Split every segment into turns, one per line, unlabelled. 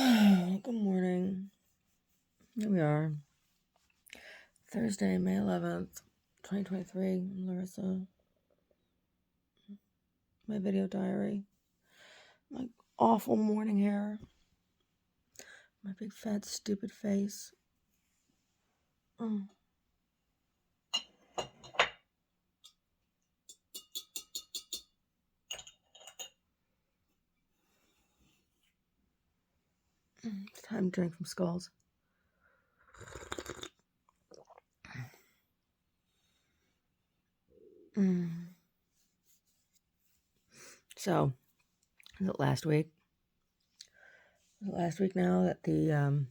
Good morning. Here we are. Thursday, May 11th, 2023. Larissa. My video diary. My awful morning hair. My big fat stupid face. Mm. It's time to drink from skulls. So, is it last week? Last week now that the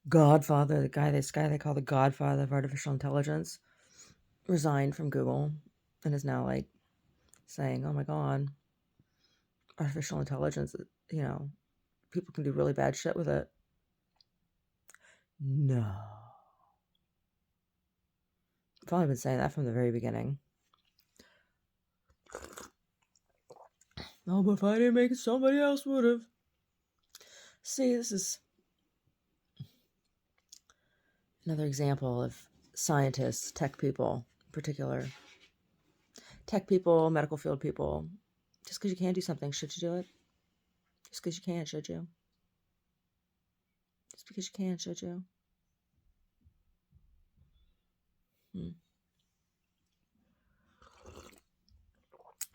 Godfather, this guy they call the Godfather of artificial intelligence, resigned from Google and is now like saying, "Oh my God, artificial intelligence, people can do really bad shit with it." No. I've only been saying that from the very beginning. Oh, but if I didn't make it, somebody else would have. See, this is another example of scientists, tech people in particular. Tech people, medical field people. Just because you can't do something, should you do it? Just because you can't, should you? Just because you can, should you?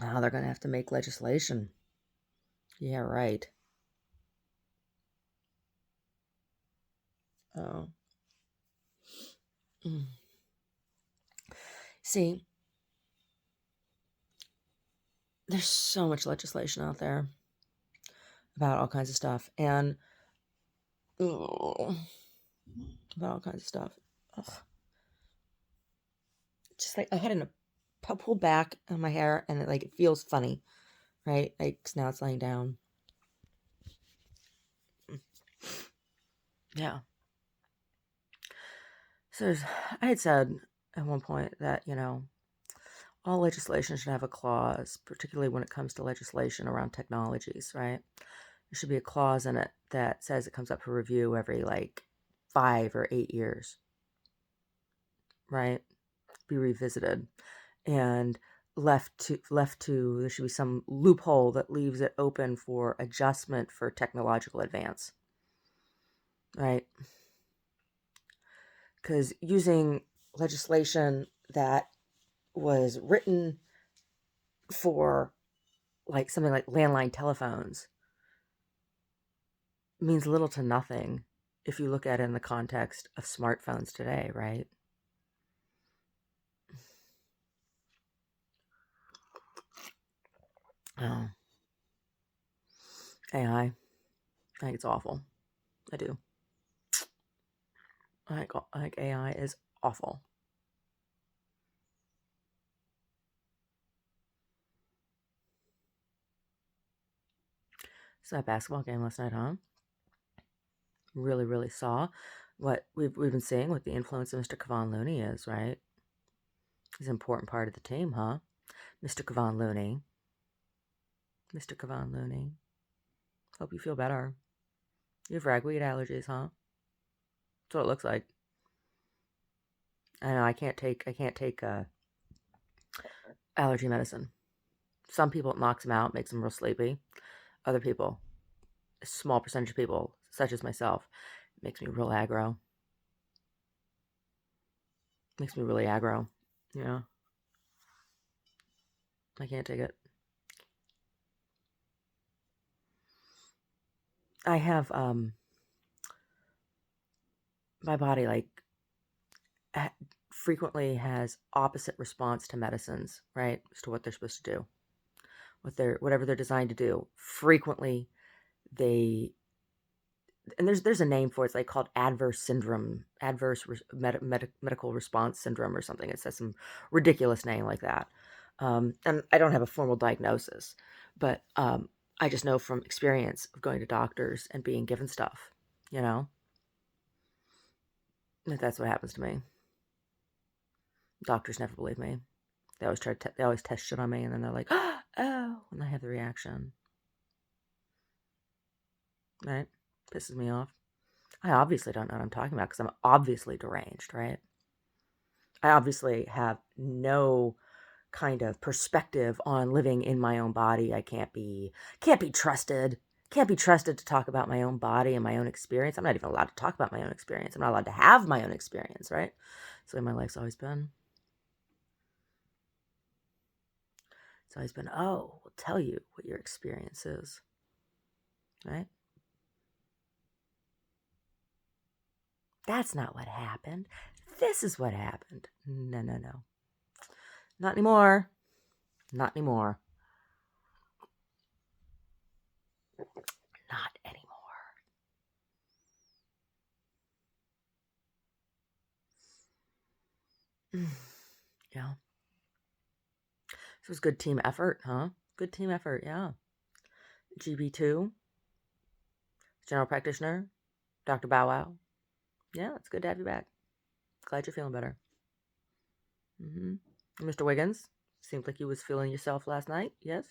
Oh, they're going to have to make legislation. Yeah, right. Oh. See, there's so much legislation out there about all kinds of stuff. And about all kinds of stuff. Ugh. Just like I had a pulled back on my hair, and it feels funny, right? Like now it's laying down. Yeah. So I had said at one point that all legislation should have a clause, particularly when it comes to legislation around technologies, right? There should be a clause in it that says it comes up for review every 5 or 8 years, right? Be revisited. And left to there should be some loophole that leaves it open for adjustment for technological advance, right? Because using legislation that was written for something like landline telephones means little to nothing if you look at it in the context of smartphones today, right? Oh, AI. I think it's awful. I do. I think AI is awful. So that basketball game last night, huh? Really, really saw what we've been seeing, what the influence of Mr. Kevon Looney is, right? He's an important part of the team, huh? Mr. Kevon Looney. Mr. Kevon Looney. Hope you feel better. You have ragweed allergies, huh? That's what it looks like. I know I can't take allergy medicine. Some people it knocks them out, makes them real sleepy. Other people, a small percentage of people, such as myself, makes me real aggro. Makes me really aggro. Yeah. I can't take it. I have my body frequently has opposite response to medicines, right? As to what they're supposed to do. Whatever they're designed to do. Frequently and there's a name for it. It's called adverse syndrome, medical response syndrome or something. It says some ridiculous name like that. And I don't have a formal diagnosis, but I just know from experience of going to doctors and being given stuff, that's what happens to me. Doctors never believe me. They always test shit on me, and then they're like, oh, and I have the reaction. right? Pisses me off. I obviously don't know what I'm talking about because I'm obviously deranged, right? I obviously have no kind of perspective on living in my own body. I can't be trusted. Can't be trusted to talk about my own body and my own experience. I'm not even allowed to talk about my own experience. I'm not allowed to have my own experience, right? That's the way my life's always been. It's always been, oh, we'll tell you what your experience is, right? That's not what happened. This is what happened. No, no, no. Not anymore. Not anymore. Not anymore. Yeah. This was good team effort, huh? Good team effort, yeah. GB2, general practitioner, Dr. Bow Wow. Yeah, it's good to have you back. Glad you're feeling better. Mr. Wiggins, seemed like you was feeling yourself last night. Yes?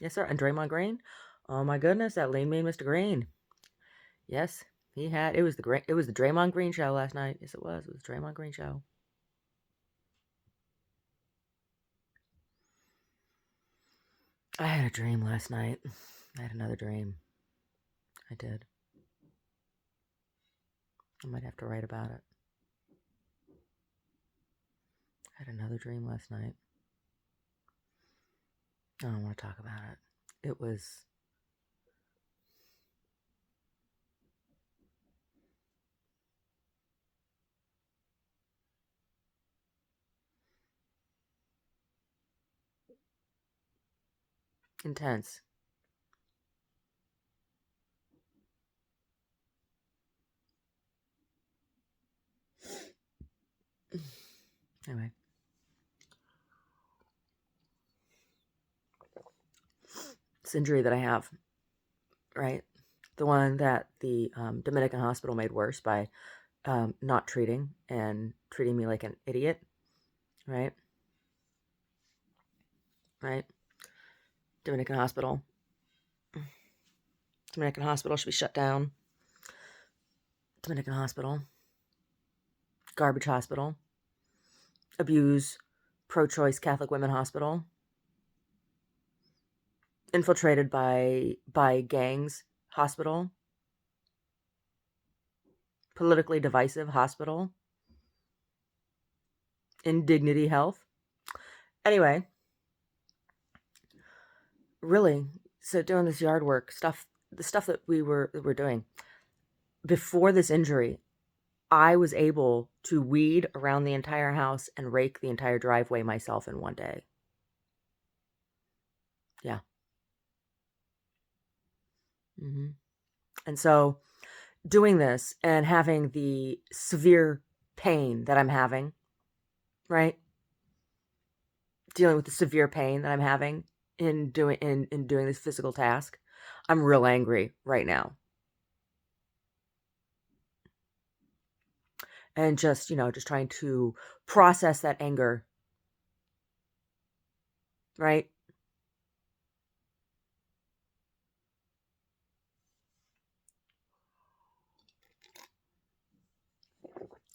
Yes, sir. And Draymond Green? Oh my goodness, that lean mean Mr. Green. Yes, he had, it was the Draymond Green show last night. Yes, it was. It was the Draymond Green show. I had a dream last night. I had another dream. I did. I might have to write about it. I had another dream last night. I don't want to talk about it. It was intense. Anyway. This injury that I have, right? The one that the Dominican hospital made worse by not treating and treating me like an idiot, right? Right? Dominican hospital. Dominican hospital should be shut down. Dominican hospital. Garbage hospital. Abuse pro-choice Catholic women hospital. Infiltrated by gangs hospital. Politically divisive hospital. Indignity Health. Anyway, really, so doing this yard work stuff, the stuff that we were doing before this injury, I was able to weed around the entire house and rake the entire driveway myself in one day. Yeah. And so doing this and having the severe pain that I'm having, right? Dealing with the severe pain that I'm having in doing this physical task, I'm real angry right now. And just, just trying to process that anger, right?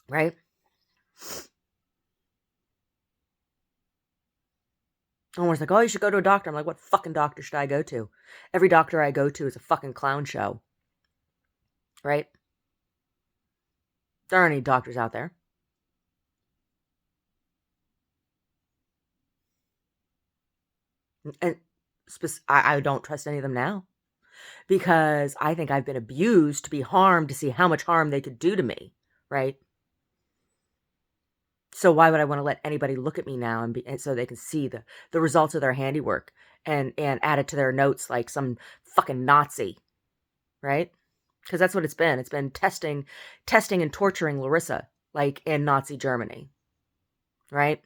Right? Almost like, oh, you should go to a doctor. I'm like, what fucking doctor should I go to? Every doctor I go to is a fucking clown show. Right? There aren't any doctors out there. And I don't trust any of them now. Because I think I've been abused to be harmed to see how much harm they could do to me. Right? So why would I want to let anybody look at me now and so they can see the results of their handiwork and add it to their notes like some fucking Nazi, right? Because that's what it's been. It's been testing and torturing Larissa like in Nazi Germany, right?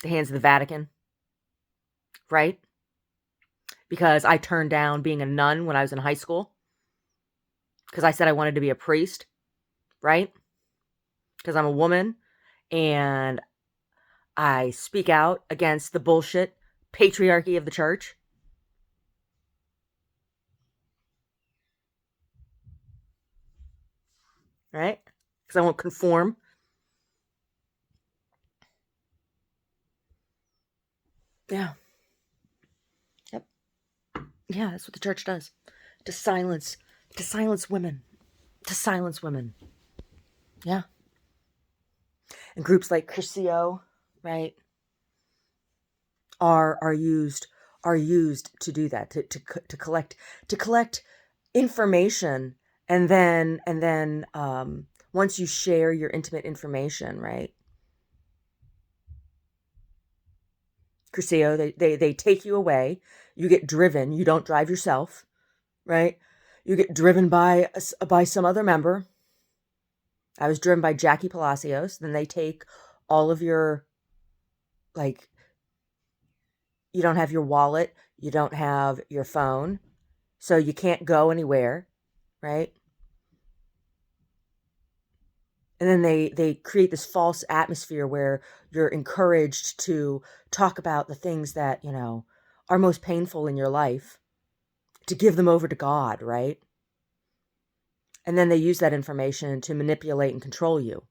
The hands of the Vatican, right? Because I turned down being a nun when I was in high school because I said I wanted to be a priest, right? Because I'm a woman and I speak out against the bullshit patriarchy of the church, right? Because I won't conform. Yeah. Yep. Yeah, that's what the church does. To silence women. To silence women. Yeah. And groups like Curcio, right, are used to do that, to collect information, and then once you share your intimate information, right, Curcio, they take you away. You get driven. You don't drive yourself, right? You get driven by some other member. I was driven by Jackie Palacios. Then they take all of your, like, you don't have your wallet, you don't have your phone, so you can't go anywhere, right? And then they create this false atmosphere where you're encouraged to talk about the things that, are most painful in your life, to give them over to God, right? And then they use that information to manipulate and control you.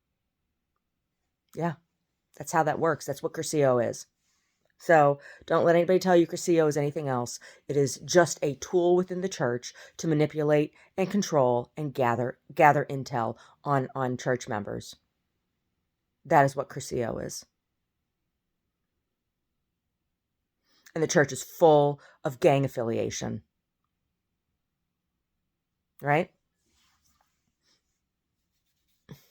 Yeah, that's how that works. That's what Curcio is. So don't let anybody tell you Curcio is anything else. It is just a tool within the church to manipulate and control and gather intel on church members. That is what Curcio is. And the church is full of gang affiliation. Right?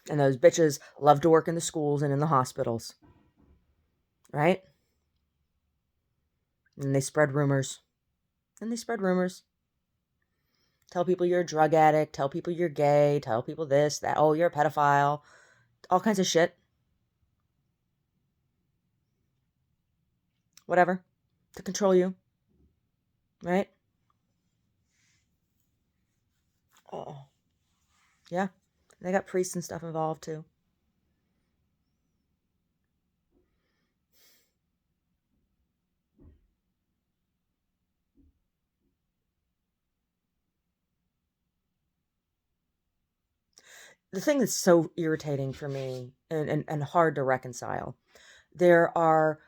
And those bitches love to work in the schools and in the hospitals. Right? And they spread rumors. Tell people you're a drug addict. Tell people you're gay. Tell people this, that. Oh, you're a pedophile. All kinds of shit. Whatever. To control you. Right? Oh. Yeah. They got priests and stuff involved too. The thing that's so irritating for me and hard to reconcile, there are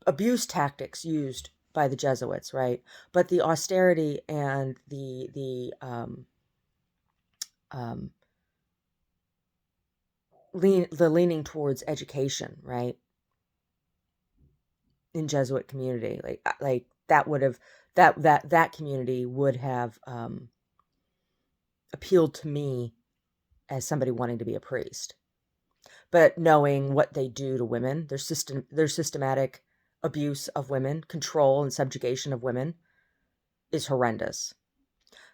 abuse tactics used by the Jesuits, right? But the austerity and um, the leaning towards education, right, in Jesuit community, like that would have that community would have appealed to me as somebody wanting to be a priest. But knowing what they do to women, their systematic abuse of women, control and subjugation of women, is horrendous.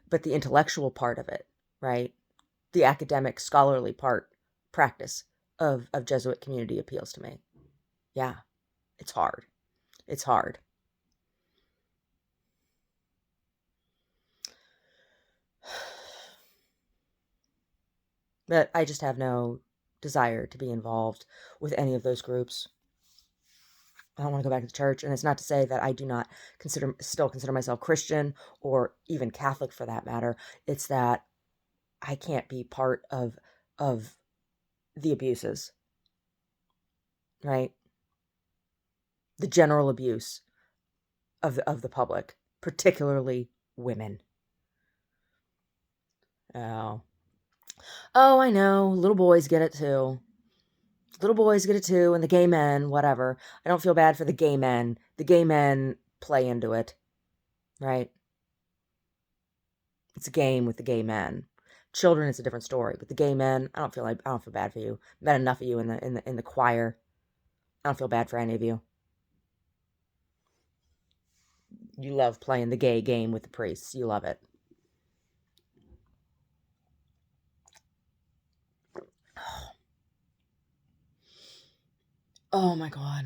But the intellectual part of it, right, the academic scholarly practice of Jesuit community appeals to me. Yeah, it's hard. It's hard. But I just have no desire to be involved with any of those groups. I don't want to go back to church. And it's not to say that I do not still consider myself Christian or even Catholic for that matter. It's that I can't be part of the abuses, right? The general abuse of the public, particularly women. Oh. Oh, I know. Little boys get it too. Little boys get it too, and the gay men, whatever. I don't feel bad for the gay men. The gay men play into it, right? It's a game with the gay men. Children, it's a different story. But the gay men, I don't feel bad for you. Met enough of you in the choir. I don't feel bad for any of you. You love playing the gay game with the priests. You love it. Oh my God.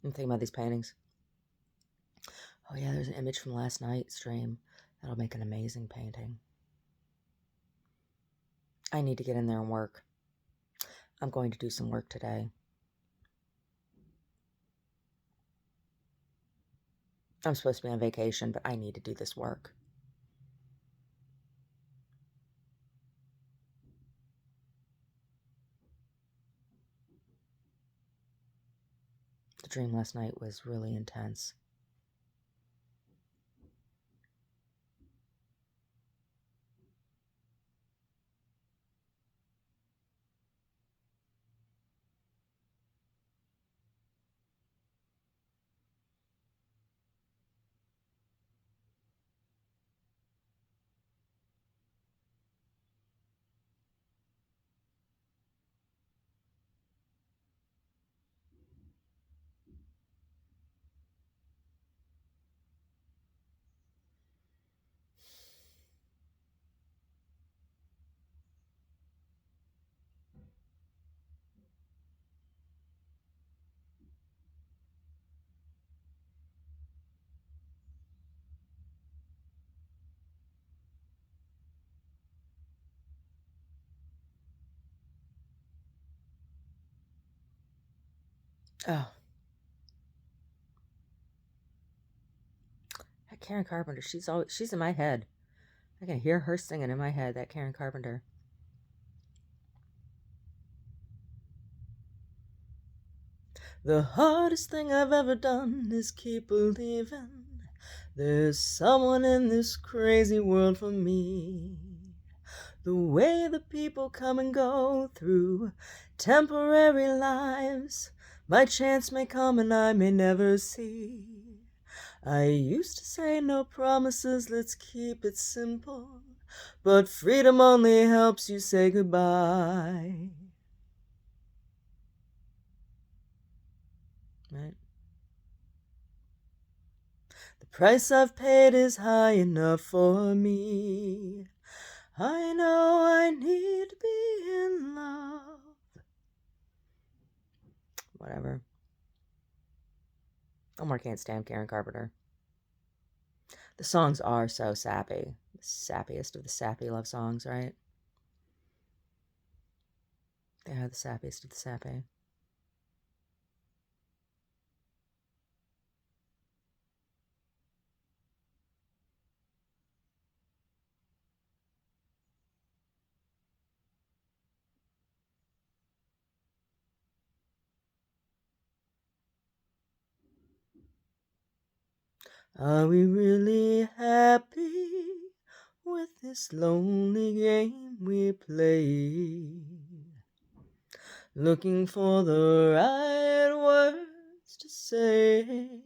I'm thinking about these paintings. Oh yeah, there's an image from last night's stream. That'll make an amazing painting. I need to get in there and work. I'm going to do some work today. I'm supposed to be on vacation, but I need to do this work. The dream last night was really intense. Oh, that Karen Carpenter, she's in my head. I can hear her singing in my head, that Karen Carpenter. The hardest thing I've ever done is keep believing there's someone in this crazy world for me. The way the people come and go through temporary lives, my chance may come and I may never see. I used to say no promises, let's keep it simple, but freedom only helps you say goodbye. Right? The price I've paid is high enough for me. I know I need to be in love. Whatever. Omar can't stand Karen Carpenter. The songs are so sappy. The sappiest of the sappy love songs, right? They are the sappiest of the sappy. Are we really happy with this lonely game we play? Looking for the right words to say,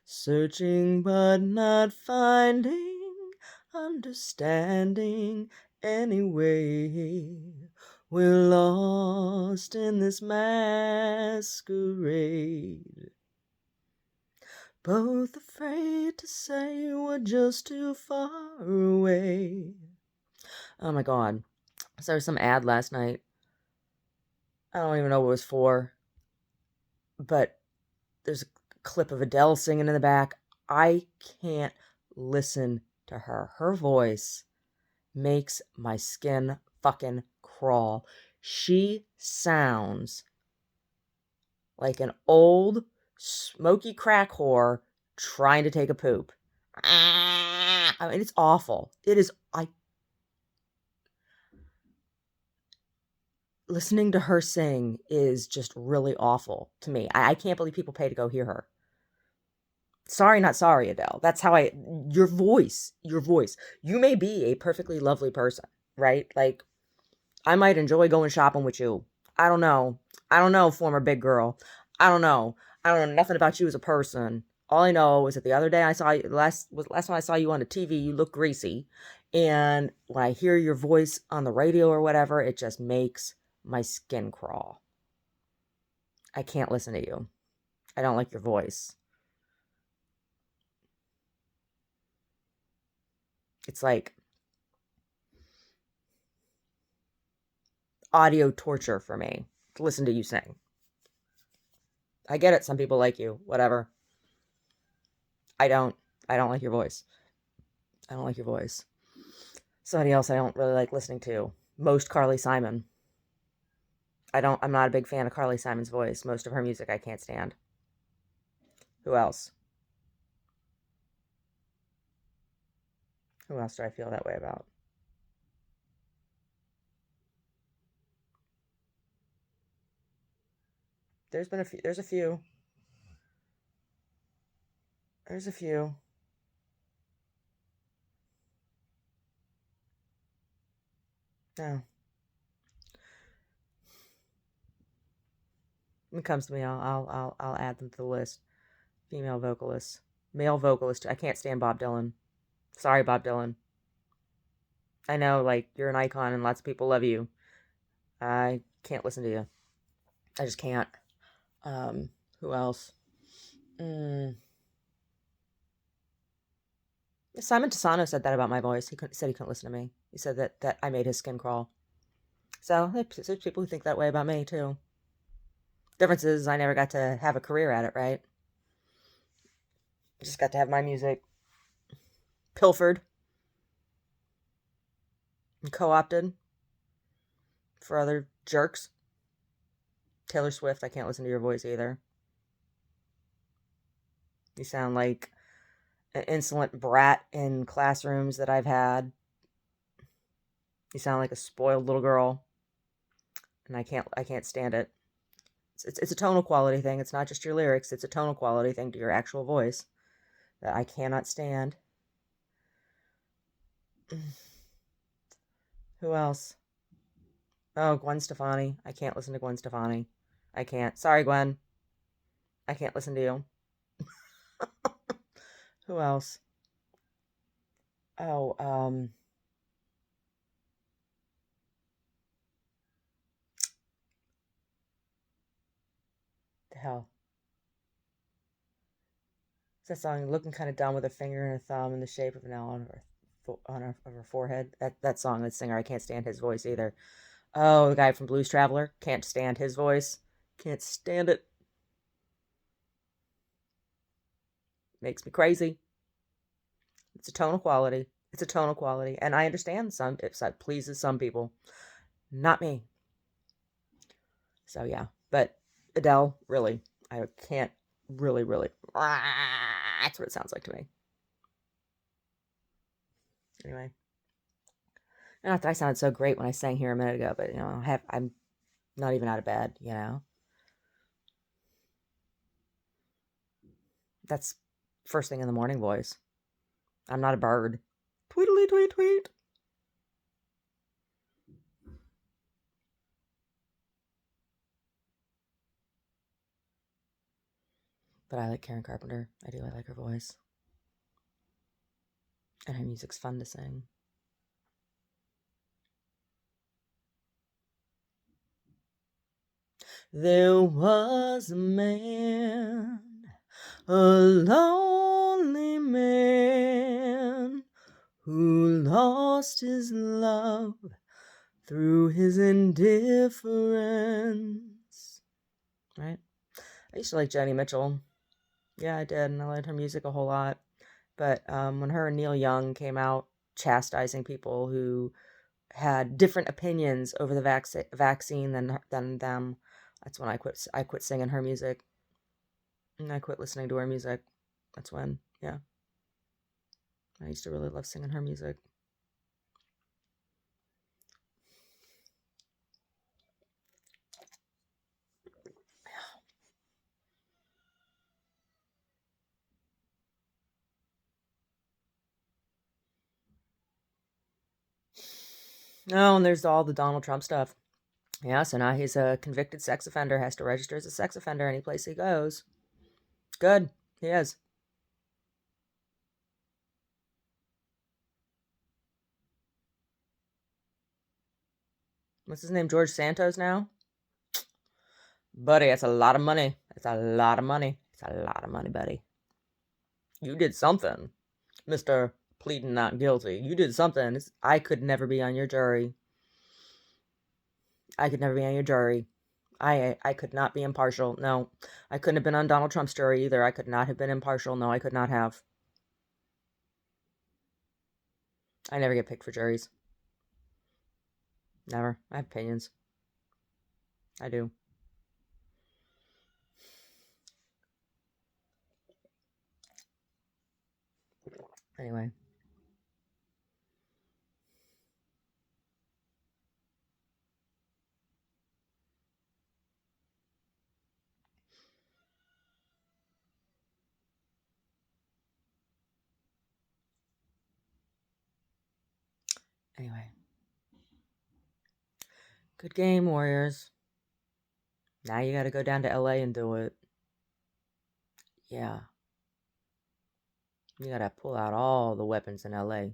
searching but not finding, understanding anyway. We're lost in this masquerade, both afraid to say we're just too far away. Oh my god. So there was some ad last night. I don't even know what it was for, but there's a clip of Adele singing in the back. I can't listen to her. Her voice makes my skin fucking crawl. She sounds like an old smoky crack whore trying to take a poop. I mean, it's awful. It is. Listening to her sing is just really awful to me. I can't believe people pay to go hear her. Sorry, not sorry, Adele. That's how your voice. You may be a perfectly lovely person, right? Like, I might enjoy going shopping with you. I don't know. Former big girl. I don't know. I don't know nothing about you as a person. All I know is that the other day I saw you, last time I saw you on the TV, you look greasy. And when I hear your voice on the radio or whatever, it just makes my skin crawl. I can't listen to you. I don't like your voice. It's like audio torture for me to listen to you sing. I get it. Some people like you. Whatever. I don't like your voice. I don't like your voice. Somebody else I don't really like listening to. Most Carly Simon. I'm not a big fan of Carly Simon's voice. Most of her music I can't stand. Who else? Who else do I feel that way about? There's been a few. There's a few. There's a few. No. When it comes to me, I'll add them to the list. Female vocalists, male vocalist. I can't stand Bob Dylan. Sorry, Bob Dylan. I know, like, you're an icon and lots of people love you. I can't listen to you. I just can't. Who else? Simon Tosano said that about my voice. Said he couldn't listen to me. He said that I made his skin crawl. So there's people who think that way about me too. Difference is I never got to have a career at it, right? I just got to have my music pilfered and co-opted for other jerks. Taylor Swift, I can't listen to your voice either. You sound like an insolent brat in classrooms that I've had. You sound like a spoiled little girl, and I can't stand it. It's a tonal quality thing. It's not just your lyrics. It's a tonal quality thing to your actual voice that I cannot stand. Who else? Oh, Gwen Stefani. I can't listen to Gwen Stefani. I can't. Sorry, Gwen. I can't listen to you. Who else? Oh, the hell. It's that song, looking kind of dumb with a finger and a thumb in the shape of an L on her forehead. That song, that singer, I can't stand his voice either. Oh, the guy from Blues Traveler. Can't stand his voice. Can't stand it. Makes me crazy. It's a tonal quality. It's a tonal quality. And I understand if that pleases some people. Not me. So yeah. But Adele, really. I can't really. That's what it sounds like to me. Anyway. Not that I sounded so great when I sang here a minute ago, but I'm not even out of bed, That's first thing in the morning voice. I'm not a bird. Tweedly tweet tweet. But I like Karen Carpenter. I do. I like her voice. And her music's fun to sing. There was a man, a lonely man, who lost his love through his indifference. Right? I used to like Joni Mitchell. Yeah, I did, and I liked her music a whole lot. But when her and Neil Young came out chastising people who had different opinions over the vaccine than them, that's when I quit singing her music, and I quit listening to her music. That's when, yeah, I used to really love singing her music. Oh, and there's all the Donald Trump stuff. Yeah, so now he's a convicted sex offender, has to register as a sex offender any place he goes. Good, he is. What's his name? George Santos now? Buddy, that's a lot of money. It's a lot of money. It's a lot of money, buddy. You did something, Mr. Pleading not guilty. You did something. I could never be on your jury. I could never be on your jury. I could not be impartial. No, I couldn't have been on Donald Trump's jury either. I could not have been impartial. No, I could not have. I never get picked for juries. Never. I have opinions. I do. Anyway. Good game, Warriors. Now you got to go down to LA and do it. Yeah. You got to pull out all the weapons in LA.